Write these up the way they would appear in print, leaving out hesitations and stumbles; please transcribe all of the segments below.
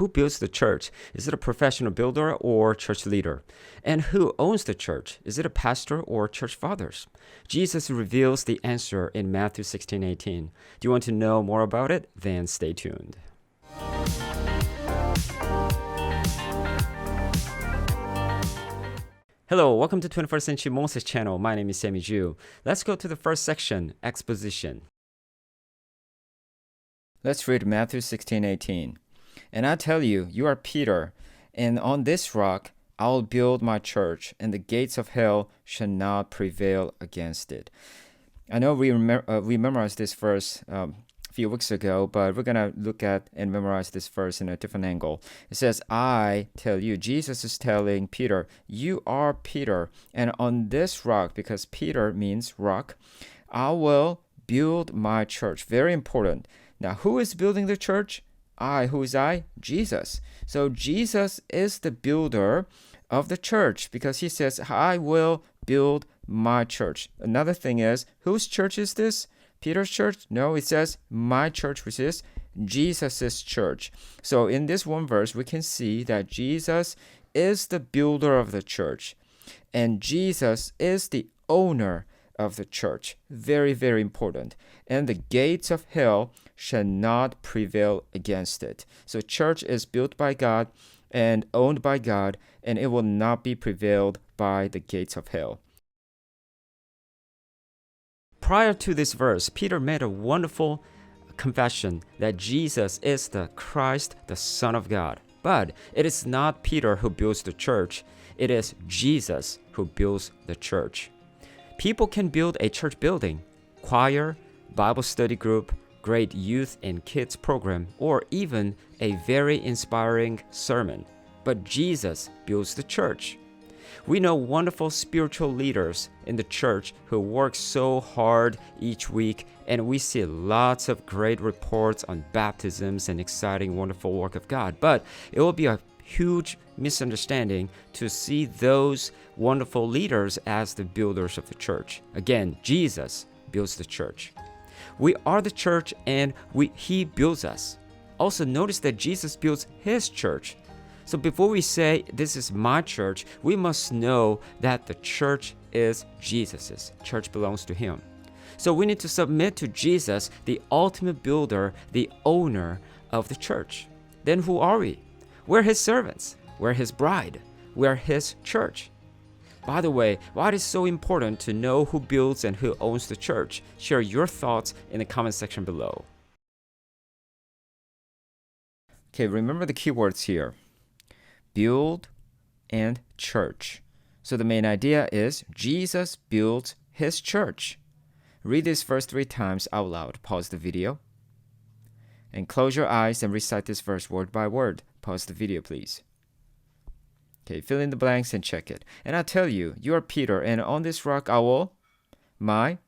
Who builds the church? Is it a professional builder or church leader? And who owns the church? Is it a pastor or church fathers? Jesus reveals the answer in Matthew 16:18. Do you want to know more about it? Then stay tuned. Hello, welcome to 21st Century Moses channel. My name is Sammy Ju. Let's go to the first section, Exposition. Let's read Matthew 16:18. And I tell you, you are Peter, and on this rock I'll build my church, and the gates of hell shall not prevail against it. I know we memorized this verse a few weeks ago, but we're going to look at and memorize this verse in a different angle. It says, I tell you, Jesus is telling Peter, you are Peter, and on this rock, because Peter means rock, I will build my church. Very important. Now, who is building the church? Who is I? Jesus. So Jesus is the builder of the church because he says, I will build my church. Another thing is, whose church is this? Peter's church? No, it says my church, which is Jesus' church. So in this one verse, we can see that Jesus is the builder of the church and Jesus is the owner of the church. Very, very important. And the gates of hell shall not prevail against it. So church is built by God and owned by God, and it will not be prevailed by the gates of hell. Prior to this verse, Peter made a wonderful confession that Jesus is the Christ, the Son of God. But it is not Peter who builds the church. It is Jesus who builds the church. People can build a church building, choir, Bible study group, great youth and kids program, or even a very inspiring sermon. But Jesus builds the church. We know wonderful spiritual leaders in the church who work so hard each week, and we see lots of great reports on baptisms and exciting, wonderful work of God. But it will be a huge misunderstanding to see those wonderful leaders as the builders of the church. Again, Jesus builds the church. We are the church and he builds us. Also notice that Jesus builds his church. So before we say this is my church, we must know that the church is Jesus's. Church belongs to him. So we need to submit to Jesus, the ultimate builder, the owner of the church. Then who are we? We're his servants. We're his bride. We're his church. By the way, why it is so important to know who builds and who owns the church? Share your thoughts in the comment section below. Okay, remember the keywords here. Build and church. So the main idea is Jesus builds his church. Read this verse 3 times out loud. Pause the video. And close your eyes and recite this verse word by word. Pause the video, please. Okay, fill in the blanks and check it. And I tell you, you are Peter, and on this rock I will, and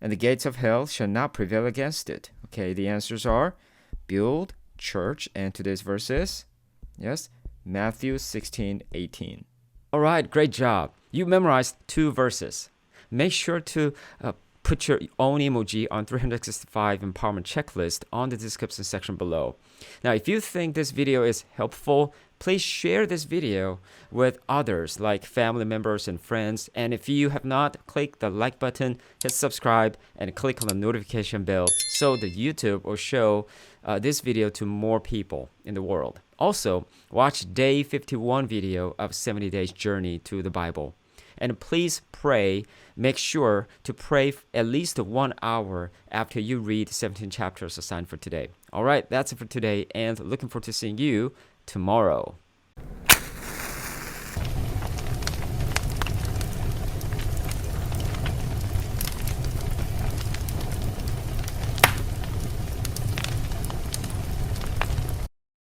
the gates of hell shall not prevail against it. Okay, the answers are build, church, and today's verse is, yes, Matthew 16:18. All right, great job. You memorized 2 verses. Make sure to put your own emoji on 365 Empowerment Checklist on the description section below. Now, if you think this video is helpful, please share this video with others like family members and friends. And if you have not, click the like button, hit subscribe, and click on the notification bell so that YouTube will show this video to more people in the world. Also, watch day 51 video of 70 Days Journey to the Bible. And please pray. Make sure to pray at least 1 hour after you read 17 chapters assigned for today. All right, that's it for today, and looking forward to seeing you tomorrow.